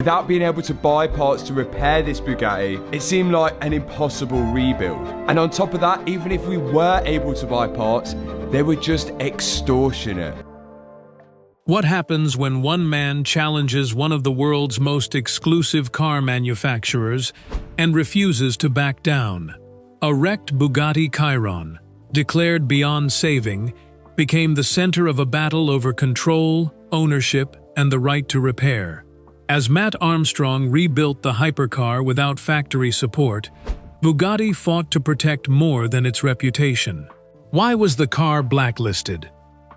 Without being able to buy parts to repair this Bugatti, it seemed like an impossible rebuild. And on top of that, even if we were able to buy parts, they were just extortionate. What happens when one man challenges one of the world's most exclusive car manufacturers and refuses to back down? A wrecked Bugatti Chiron, declared beyond saving, became the center of a battle over control, ownership, and the right to repair. As Matt Armstrong rebuilt the hypercar without factory support, Bugatti fought to protect more than its reputation. Why was the car blacklisted?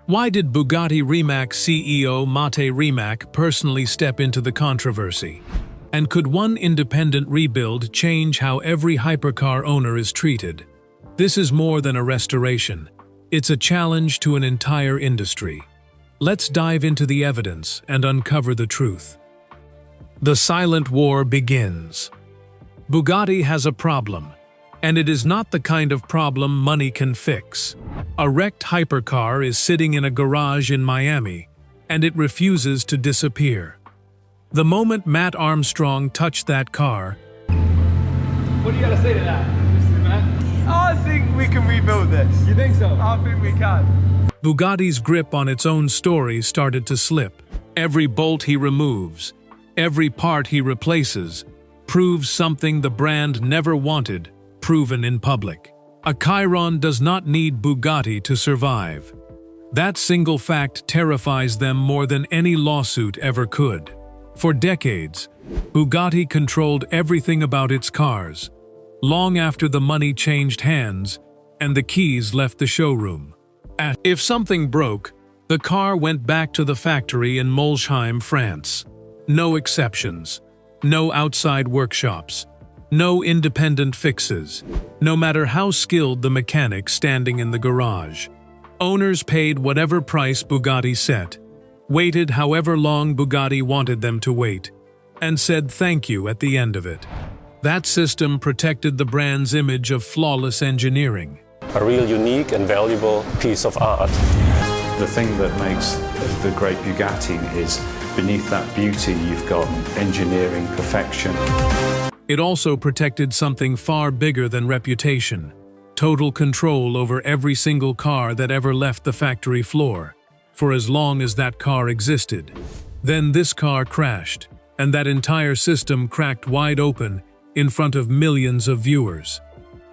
Why did Bugatti Rimac CEO Mate Rimac personally step into the controversy? And could one independent rebuild change how every hypercar owner is treated? This is more than a restoration. It's a challenge to an entire industry. Let's dive into the evidence and uncover the truth. The silent war begins. Bugatti has a problem, and it is not the kind of problem money can fix. A wrecked hypercar is sitting in a garage in Miami, and it refuses to disappear. The moment Matt Armstrong touched that car, What do you got to say to that, Mr. Matt? I think we can rebuild this. You think so? I think we can. Bugatti's grip on its own story started to slip. Every bolt he removes, every part he replaces, proves something the brand never wanted, proven in public. A Chiron does not need Bugatti to survive. That single fact terrifies them more than any lawsuit ever could. For decades, Bugatti controlled everything about its cars, long after the money changed hands and the keys left the showroom. If something broke, the car went back to the factory in Molsheim, France. No exceptions, no outside workshops, no independent fixes, no matter how skilled the mechanic standing in the garage. Owners paid whatever price Bugatti set, waited however long Bugatti wanted them to wait, and said thank you at the end of it. That system protected the brand's image of flawless engineering. A real unique and valuable piece of art. The thing that makes the great Bugatti is beneath that beauty you've got engineering perfection. It also protected something far bigger than reputation: total control over every single car that ever left the factory floor, for as long as that car existed. Then this car crashed, and that entire system cracked wide open in front of millions of viewers.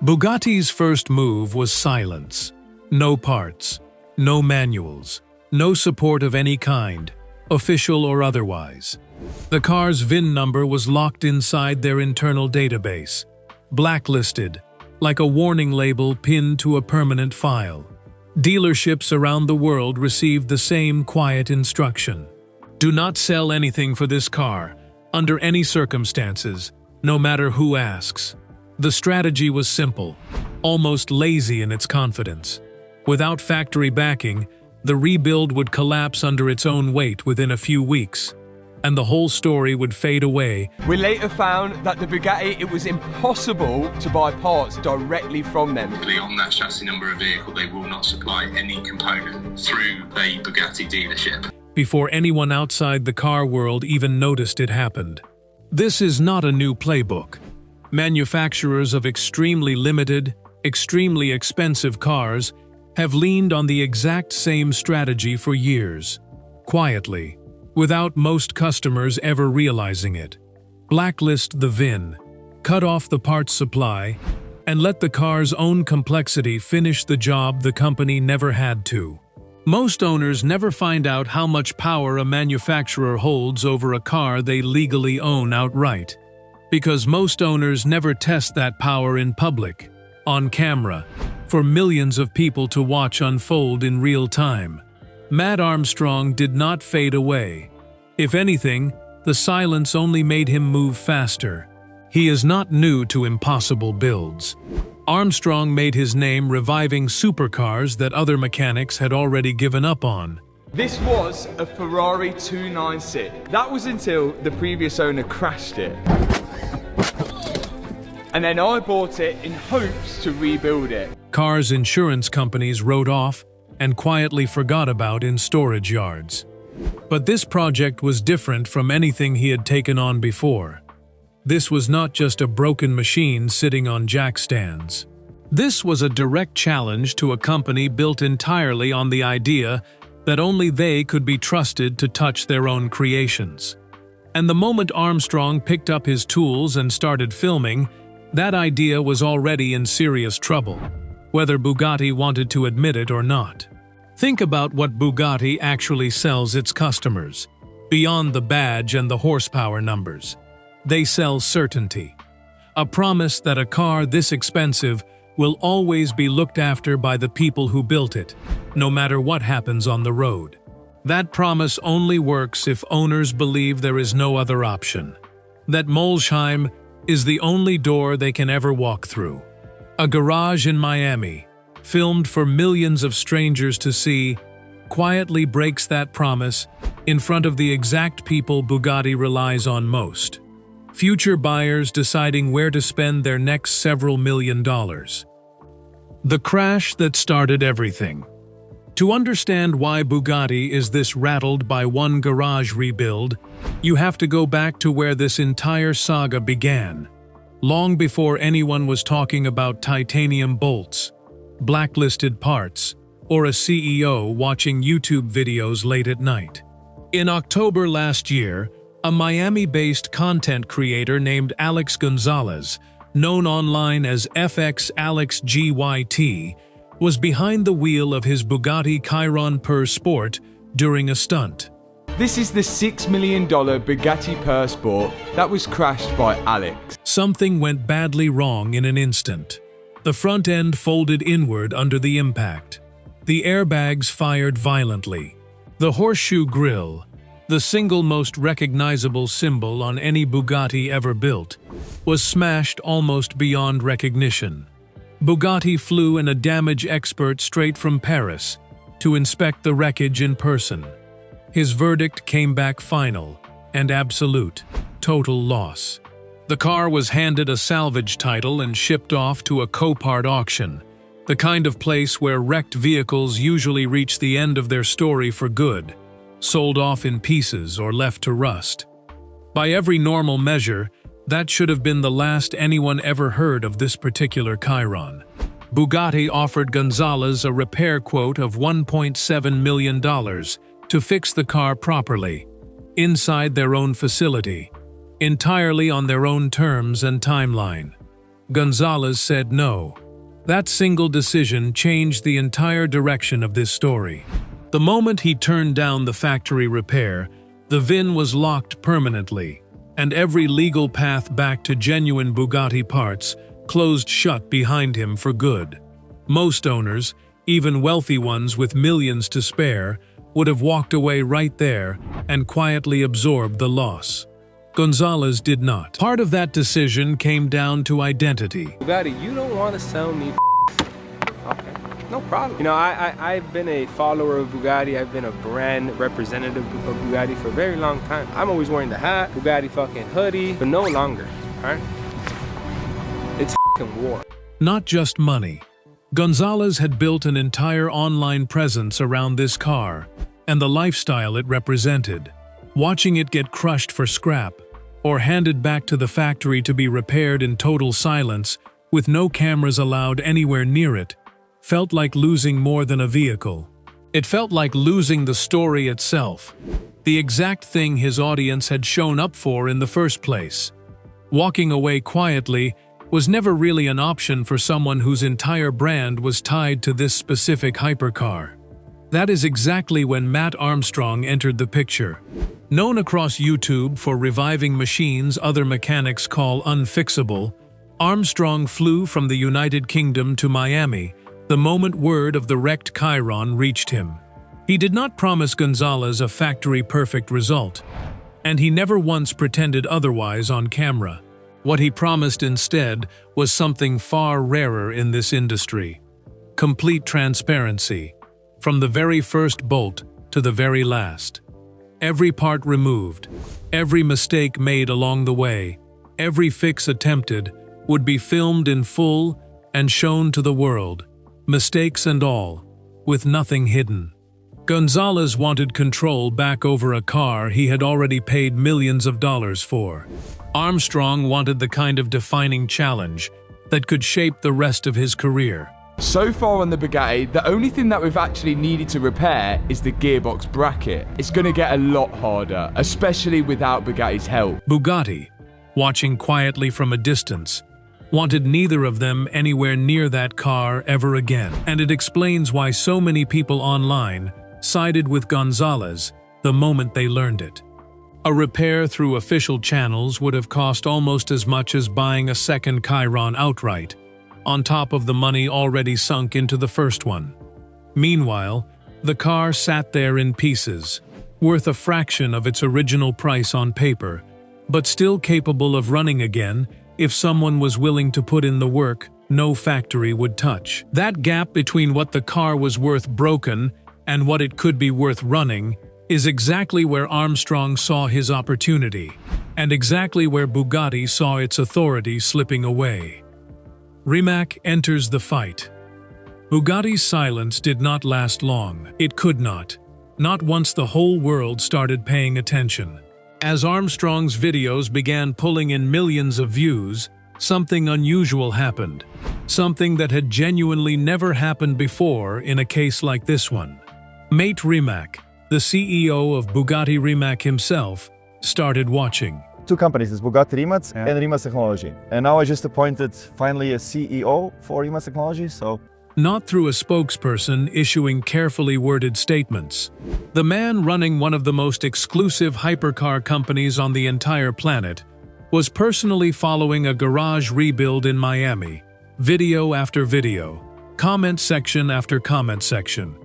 Bugatti's first move was silence. No parts, no manuals, no support of any kind, official or otherwise. The car's VIN number was locked inside their internal database, blacklisted, like a warning label pinned to a permanent file. Dealerships around the world received the same quiet instruction: do not sell anything for this car, under any circumstances, no matter who asks. The strategy was simple, almost lazy in its confidence. Without factory backing, the rebuild would collapse under its own weight within a few weeks, and the whole story would fade away. We later found that the Bugatti, it was impossible to buy parts directly from them. On that chassis number of vehicle, they will not supply any component through a Bugatti dealership. Before anyone outside the car world even noticed it happened. This is not a new playbook. Manufacturers of extremely limited, extremely expensive cars have leaned on the exact same strategy for years, quietly, without most customers ever realizing it. Blacklist the VIN, cut off the parts supply, and let the car's own complexity finish the job the company never had to. Most owners never find out how much power a manufacturer holds over a car they legally own outright, because most owners never test that power in public, on camera, for millions of people to watch unfold in real time. Matt Armstrong did not fade away. If anything, the silence only made him move faster. He is not new to impossible builds. Armstrong made his name reviving supercars that other mechanics had already given up on. This was a Ferrari 296. That was until the previous owner crashed it. And then I bought it in hopes to rebuild it. Cars insurance companies wrote off and quietly forgot about in storage yards. But this project was different from anything he had taken on before. This was not just a broken machine sitting on jack stands. This was a direct challenge to a company built entirely on the idea that only they could be trusted to touch their own creations. And the moment Armstrong picked up his tools and started filming, that idea was already in serious trouble, whether Bugatti wanted to admit it or not. Think about what Bugatti actually sells its customers. Beyond the badge and the horsepower numbers, they sell certainty. A promise that a car this expensive will always be looked after by the people who built it, no matter what happens on the road. That promise only works if owners believe there is no other option. That Molsheim is the only door they can ever walk through. A garage in Miami, filmed for millions of strangers to see, quietly breaks that promise in front of the exact people Bugatti relies on most. Future buyers deciding where to spend their next several $1,000,000. The crash that started everything. To understand why Bugatti is this rattled by one garage rebuild, you have to go back to where this entire saga began, long before anyone was talking about titanium bolts, blacklisted parts, or a CEO watching YouTube videos late at night. In October last year, a Miami-based content creator named Alex Gonzalez, known online as FX Alex GYT, was behind the wheel of his Bugatti Chiron Per Sport during a stunt. This is the $6 million Bugatti Per Sport that was crashed by Alex. Something went badly wrong in an instant. The front end folded inward under the impact. The airbags fired violently. The horseshoe grille, the single most recognizable symbol on any Bugatti ever built, was smashed almost beyond recognition. Bugatti flew in a damage expert straight from Paris to inspect the wreckage in person. His verdict came back final and absolute: total loss. The car was handed a salvage title and shipped off to a Copart auction, the kind of place where wrecked vehicles usually reach the end of their story for good, sold off in pieces or left to rust. By every normal measure, that should have been the last anyone ever heard of this particular Chiron. Bugatti offered Gonzalez a repair quote of $1.7 million to fix the car properly, inside their own facility, entirely on their own terms and timeline. Gonzalez said no. That single decision changed the entire direction of this story. The moment he turned down the factory repair, the VIN was locked permanently, and every legal path back to genuine Bugatti parts closed shut behind him for good. Most owners, even wealthy ones with millions to spare, would have walked away right there and quietly absorbed the loss. Gonzalez did not. Part of that decision came down to identity. Bugatti, you don't want to sell me okay, no problem. You know, I've been a follower of Bugatti. I've been a brand representative of Bugatti for a very long time. I'm always wearing the hat, Bugatti fucking hoodie, but no longer, all right? It's fucking war. Not just money. Gonzalez had built an entire online presence around this car and the lifestyle it represented. Watching it get crushed for scrap or handed back to the factory to be repaired in total silence with no cameras allowed anywhere near it felt like losing more than a vehicle. It felt like losing the story itself, the exact thing his audience had shown up for in the first place. Walking away quietly was never really an option for someone whose entire brand was tied to this specific hypercar. That is exactly when Matt Armstrong entered the picture. Known across YouTube for reviving machines other mechanics call unfixable, Armstrong flew from the United Kingdom to Miami the moment word of the wrecked Chiron reached him. He did not promise Gonzalez a factory-perfect result, and he never once pretended otherwise on camera. What he promised instead was something far rarer in this industry: complete transparency, from the very first bolt to the very last. Every part removed, every mistake made along the way, every fix attempted would be filmed in full and shown to the world, mistakes and all, with nothing hidden. Gonzalez wanted control back over a car he had already paid millions of dollars for. Armstrong wanted the kind of defining challenge that could shape the rest of his career. So far on the Bugatti, the only thing that we've actually needed to repair is the gearbox bracket. It's going to get a lot harder, especially without Bugatti's help. Bugatti, watching quietly from a distance, wanted neither of them anywhere near that car ever again. And it explains why so many people online sided with Gonzalez the moment they learned it. A repair through official channels would have cost almost as much as buying a second Chiron outright, on top of the money already sunk into the first one. Meanwhile, the car sat there in pieces, worth a fraction of its original price on paper, but still capable of running again if someone was willing to put in the work no factory would touch. That gap between what the car was worth broken and what it could be worth running is exactly where Armstrong saw his opportunity, and exactly where Bugatti saw its authority slipping away. Rimac enters the fight. Bugatti's silence did not last long. It could not once the whole world started paying attention. As Armstrong's videos began pulling in millions of views, something unusual happened. Something that had genuinely never happened before in a case like this one. Mate Rimac, the CEO of Bugatti Rimac himself, started watching. Two companies, it's Bugatti Rimac and Rimac Technology. And now I just appointed finally a CEO for Rimac Technology, so... Not through a spokesperson issuing carefully worded statements. The man running one of the most exclusive hypercar companies on the entire planet was personally following a garage rebuild in Miami, video after video, comment section after comment section.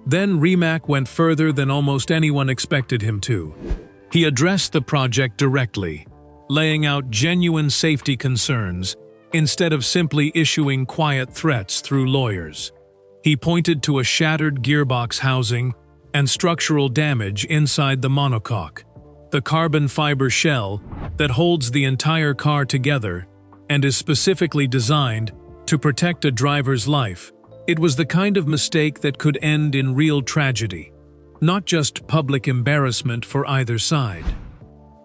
Then Rimac went further than almost anyone expected him to. He addressed the project directly, laying out genuine safety concerns instead of simply issuing quiet threats through lawyers. He pointed to a shattered gearbox housing and structural damage inside the monocoque, the carbon fiber shell that holds the entire car together and is specifically designed to protect a driver's life. It was the kind of mistake that could end in real tragedy, not just public embarrassment for either side.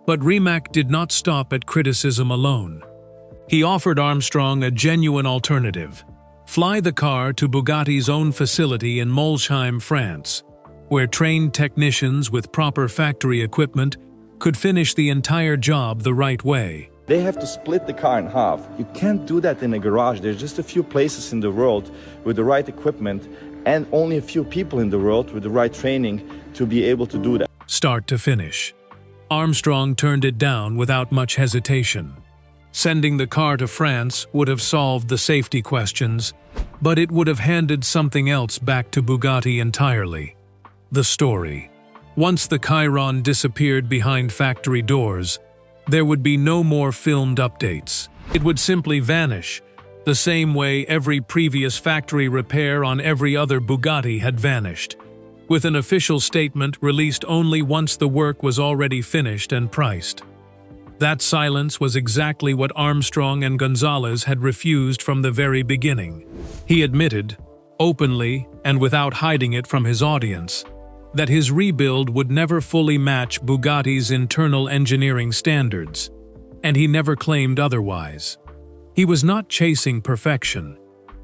But Rimac did not stop at criticism alone. He offered Armstrong a genuine alternative: fly the car to Bugatti's own facility in Molsheim, France, where trained technicians with proper factory equipment could finish the entire job the right way. They have to split the car in half. You can't do that in a garage. There's just a few places in the world with the right equipment and only a few people in the world with the right training to be able to do that. Start to finish. Armstrong turned it down without much hesitation. Sending the car to France would have solved the safety questions, but it would have handed something else back to Bugatti entirely: the story. Once the Chiron disappeared behind factory doors, there would be no more filmed updates. It would simply vanish, the same way every previous factory repair on every other Bugatti had vanished, with an official statement released only once the work was already finished and priced. That silence was exactly what Armstrong and Gonzalez had refused from the very beginning. He admitted, openly and without hiding it from his audience, that his rebuild would never fully match Bugatti's internal engineering standards, and he never claimed otherwise. He was not chasing perfection.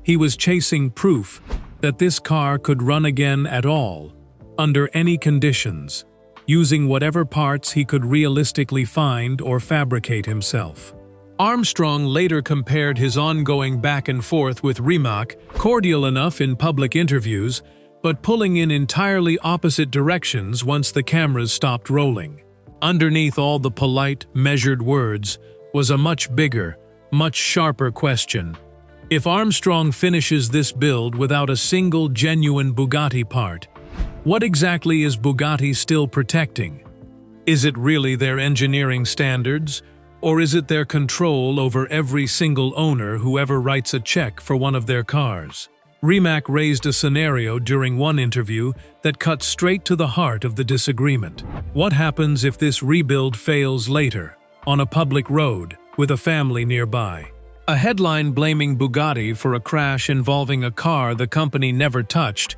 He was chasing proof that this car could run again at all, under any conditions, using whatever parts he could realistically find or fabricate himself. Armstrong later compared his ongoing back and forth with Rimac, cordial enough in public interviews, but pulling in entirely opposite directions once the cameras stopped rolling. Underneath all the polite, measured words was a much bigger, much sharper question. If Armstrong finishes this build without a single genuine Bugatti part, what exactly is Bugatti still protecting? Is it really their engineering standards, or is it their control over every single owner who ever writes a check for one of their cars? Rimac raised a scenario during one interview that cut straight to the heart of the disagreement. What happens if this rebuild fails later, on a public road, with a family nearby? A headline blaming Bugatti for a crash involving a car the company never touched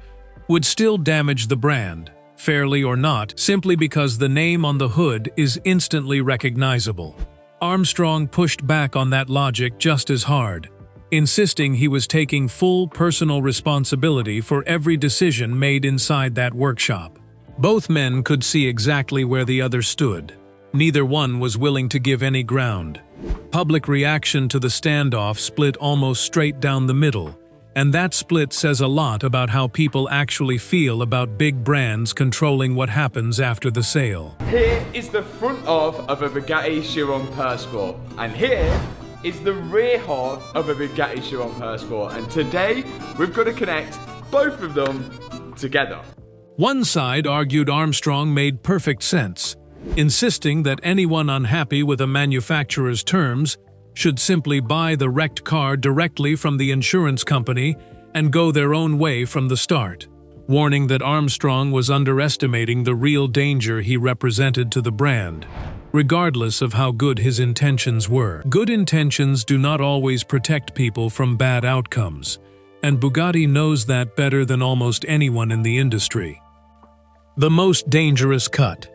would still damage the brand, fairly or not, simply because the name on the hood is instantly recognizable. Armstrong pushed back on that logic just as hard, insisting he was taking full personal responsibility for every decision made inside that workshop. Both men could see exactly where the other stood. Neither one was willing to give any ground. Public reaction to the standoff split almost straight down the middle, and that split says a lot about how people actually feel about big brands controlling what happens after the sale. Here is the front half of a Bugatti Chiron Sport, and here is the rear half of a Bugatti Chiron Sport, and today we've got to connect both of them together. One side argued Armstrong made perfect sense, insisting that anyone unhappy with a manufacturer's terms should simply buy the wrecked car directly from the insurance company and go their own way from the start, warning that Armstrong was underestimating the real danger he represented to the brand, regardless of how good his intentions were. Good intentions do not always protect people from bad outcomes, and Bugatti knows that better than almost anyone in the industry. The most dangerous cut.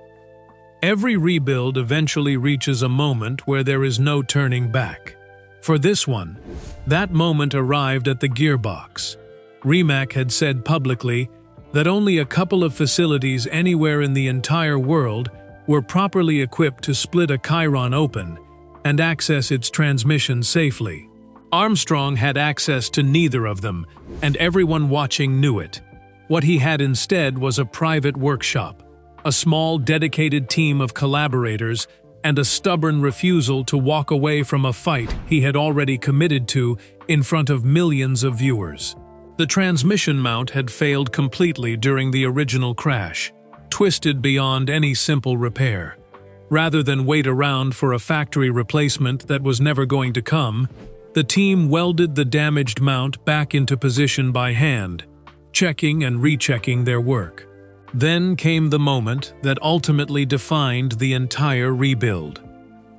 Every rebuild eventually reaches a moment where there is no turning back. For this one, that moment arrived at the gearbox. Rimac had said publicly that only a couple of facilities anywhere in the entire world were properly equipped to split a Chiron open and access its transmission safely. Armstrong had access to neither of them, and everyone watching knew it. What he had instead was a private workshop, a small dedicated team of collaborators, and a stubborn refusal to walk away from a fight he had already committed to in front of millions of viewers. The transmission mount had failed completely during the original crash, twisted beyond any simple repair. Rather than wait around for a factory replacement that was never going to come, the team welded the damaged mount back into position by hand, checking and rechecking their work. Then came the moment that ultimately defined the entire rebuild.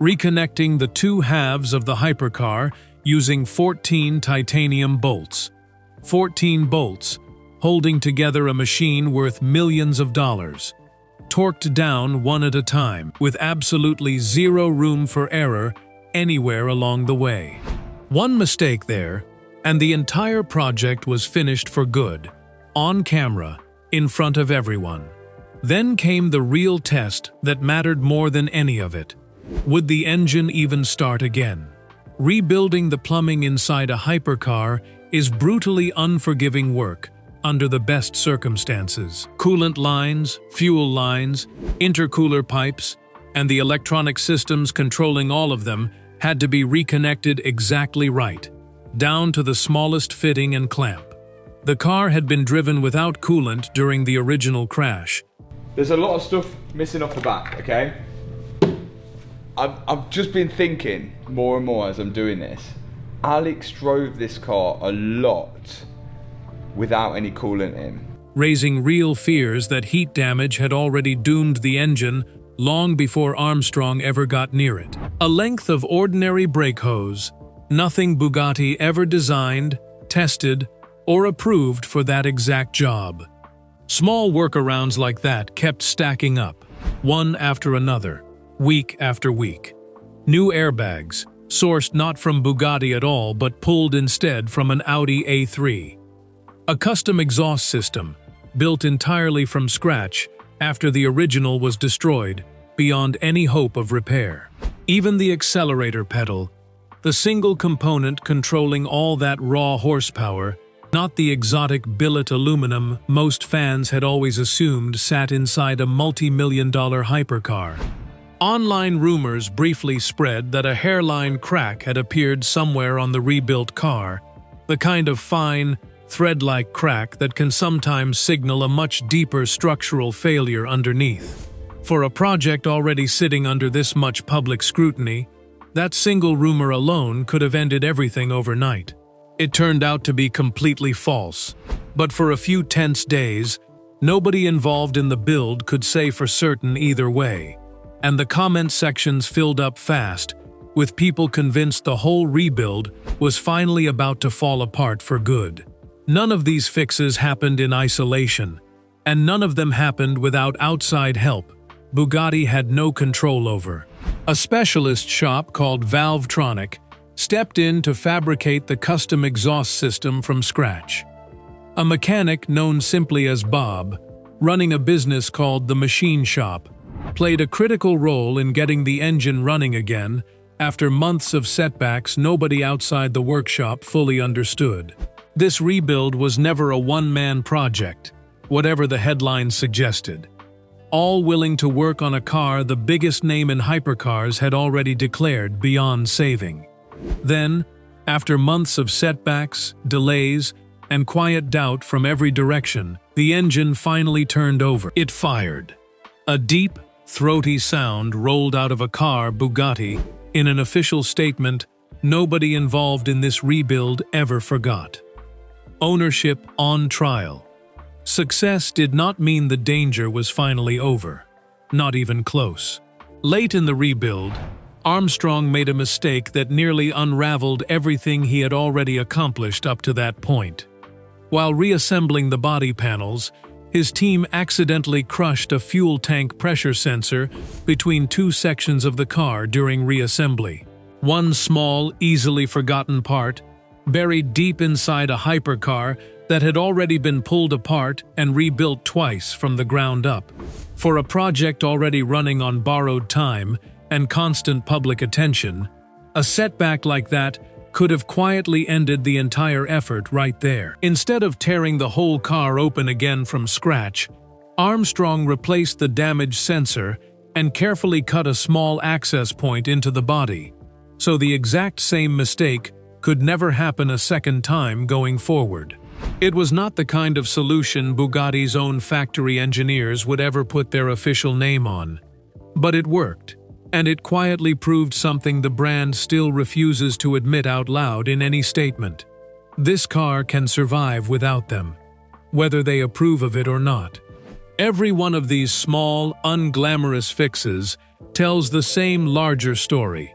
Reconnecting the two halves of the hypercar using 14 titanium bolts. 14 bolts, holding together a machine worth millions of dollars. Torqued down one at a time, with absolutely zero room for error anywhere along the way. One mistake there, and the entire project was finished for good, on camera, in front of everyone. Then came the real test that mattered more than any of it. Would the engine even start again? Rebuilding the plumbing inside a hypercar is brutally unforgiving work under the best circumstances. Coolant lines, fuel lines, intercooler pipes, and the electronic systems controlling all of them had to be reconnected exactly right, down to the smallest fitting and clamp. The car had been driven without coolant during the original crash. There's a lot of stuff missing off the back, okay? I've just been thinking more and more as I'm doing this. Alex drove this car a lot without any coolant in, raising real fears that heat damage had already doomed the engine long before Armstrong ever got near it. A length of ordinary brake hose, nothing Bugatti ever designed, tested, or approved for that exact job. Small workarounds like that kept stacking up, one after another, week after week. New airbags, sourced not from Bugatti at all but pulled instead from an Audi A3. A custom exhaust system, built entirely from scratch after the original was destroyed, beyond any hope of repair. Even the accelerator pedal, the single component controlling all that raw horsepower, not the exotic billet aluminum most fans had always assumed sat inside a multi-million-dollar hypercar. Online rumors briefly spread that a hairline crack had appeared somewhere on the rebuilt car, the kind of fine, thread-like crack that can sometimes signal a much deeper structural failure underneath. For a project already sitting under this much public scrutiny, that single rumor alone could have ended everything overnight. It turned out to be completely false, but for a few tense days, nobody involved in the build could say for certain either way, and the comment sections filled up fast, with people convinced the whole rebuild was finally about to fall apart for good. None of these fixes happened in isolation, and none of them happened without outside help Bugatti had no control over. A specialist shop called Valvetronic stepped in to fabricate the custom exhaust system from scratch. A mechanic known simply as Bob, running a business called the Machine Shop, played a critical role in getting the engine running again after months of setbacks nobody outside the workshop fully understood. This rebuild was never a one-man project, whatever the headlines suggested. All willing to work on a car the biggest name in hypercars had already declared beyond saving. Then, after months of setbacks, delays, and quiet doubt from every direction, the engine finally turned over. It fired. A deep, throaty sound rolled out of a car Bugatti. In an official statement, nobody involved in this rebuild ever forgot. Ownership on trial. Success did not mean the danger was finally over. Not even close. Late in the rebuild, Armstrong made a mistake that nearly unraveled everything he had already accomplished up to that point. While reassembling the body panels, his team accidentally crushed a fuel tank pressure sensor between two sections of the car during reassembly. One small, easily forgotten part, buried deep inside a hypercar that had already been pulled apart and rebuilt twice from the ground up. For a project already running on borrowed time and constant public attention, a setback like that could have quietly ended the entire effort right there. Instead of tearing the whole car open again from scratch, Armstrong replaced the damaged sensor and carefully cut a small access point into the body, so the exact same mistake could never happen a second time going forward. It was not the kind of solution Bugatti's own factory engineers would ever put their official name on. But it worked, and it quietly proved something the brand still refuses to admit out loud in any statement. This car can survive without them, whether they approve of it or not. Every one of these small, unglamorous fixes tells the same larger story.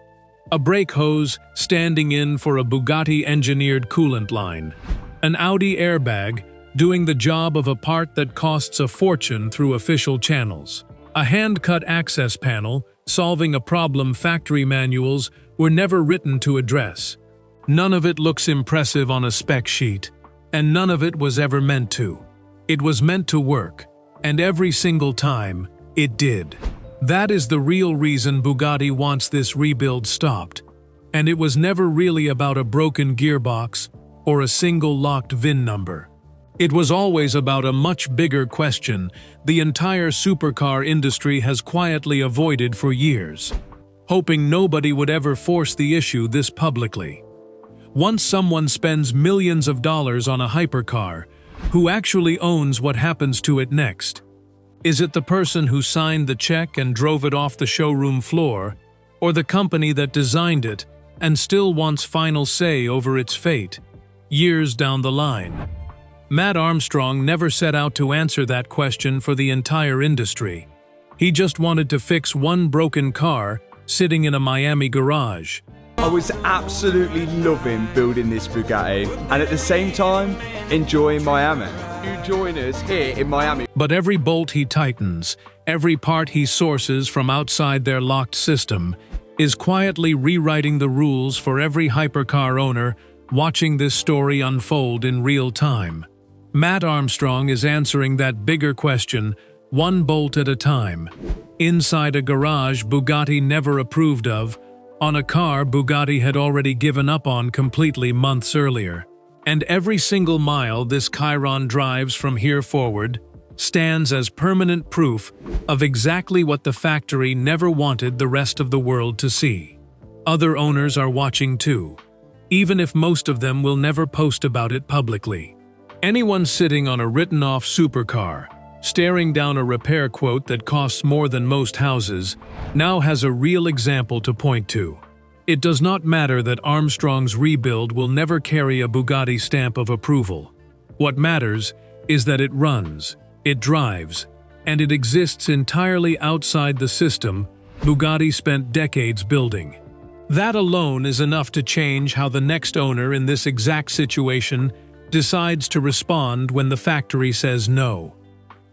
A brake hose standing in for a Bugatti-engineered coolant line. An Audi airbag doing the job of a part that costs a fortune through official channels. A hand-cut access panel solving a problem factory manuals were never written to address. None of it looks impressive on a spec sheet, and none of it was ever meant to. It was meant to work, and every single time, it did. That is the real reason Bugatti wants this rebuild stopped, and it was never really about a broken gearbox or a single locked VIN number. It was always about a much bigger question the entire supercar industry has quietly avoided for years, hoping nobody would ever force the issue this publicly. Once someone spends millions of dollars on a hypercar, who actually owns what happens to it next? Is it the person who signed the check and drove it off the showroom floor, or the company that designed it and still wants final say over its fate, years down the line? Matt Armstrong never set out to answer that question for the entire industry. He just wanted to fix one broken car sitting in a Miami garage. I was absolutely loving building this Bugatti and at the same time enjoying Miami. You join us here in Miami. But every bolt he tightens, every part he sources from outside their locked system, is quietly rewriting the rules for every hypercar owner watching this story unfold in real time. Matt Armstrong is answering that bigger question, one bolt at a time. Inside a garage Bugatti never approved of, on a car Bugatti had already given up on completely months earlier. And every single mile this Chiron drives from here forward stands as permanent proof of exactly what the factory never wanted the rest of the world to see. Other owners are watching too, even if most of them will never post about it publicly. Anyone sitting on a written-off supercar, staring down a repair quote that costs more than most houses, now has a real example to point to. It does not matter that Armstrong's rebuild will never carry a Bugatti stamp of approval. What matters is that it runs, it drives, and it exists entirely outside the system Bugatti spent decades building. That alone is enough to change how the next owner in this exact situation decides to respond when the factory says no.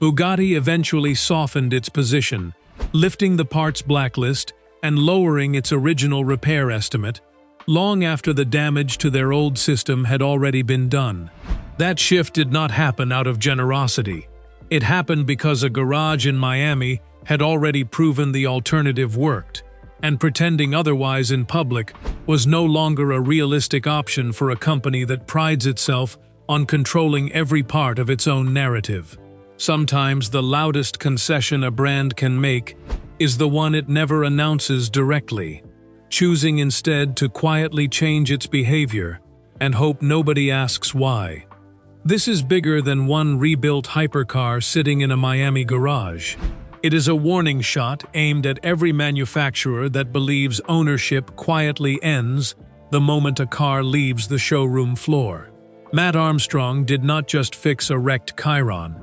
Bugatti eventually softened its position, lifting the parts blacklist and lowering its original repair estimate, long after the damage to their old system had already been done. That shift did not happen out of generosity. It happened because a garage in Miami had already proven the alternative worked, and pretending otherwise in public was no longer a realistic option for a company that prides itself on controlling every part of its own narrative. Sometimes the loudest concession a brand can make is the one it never announces directly, choosing instead to quietly change its behavior and hope nobody asks why. This is bigger than one rebuilt hypercar sitting in a Miami garage. It is a warning shot aimed at every manufacturer that believes ownership quietly ends the moment a car leaves the showroom floor. Matt Armstrong did not just fix a wrecked Chiron.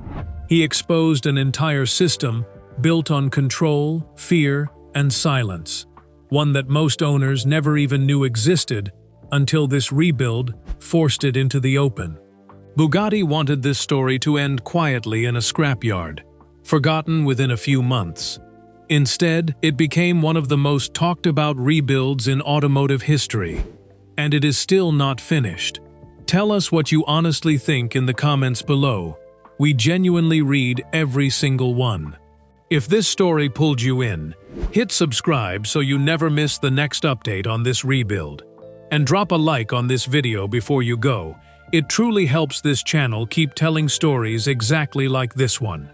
He exposed an entire system built on control, fear, and silence, one that most owners never even knew existed until this rebuild forced it into the open. Bugatti wanted this story to end quietly in a scrapyard, forgotten within a few months. Instead, it became one of the most talked about rebuilds in automotive history, and it is still not finished. Tell us what you honestly think in the comments below. We genuinely read every single one. If this story pulled you in, hit subscribe so you never miss the next update on this rebuild. And drop a like on this video before you go. It truly helps this channel keep telling stories exactly like this one.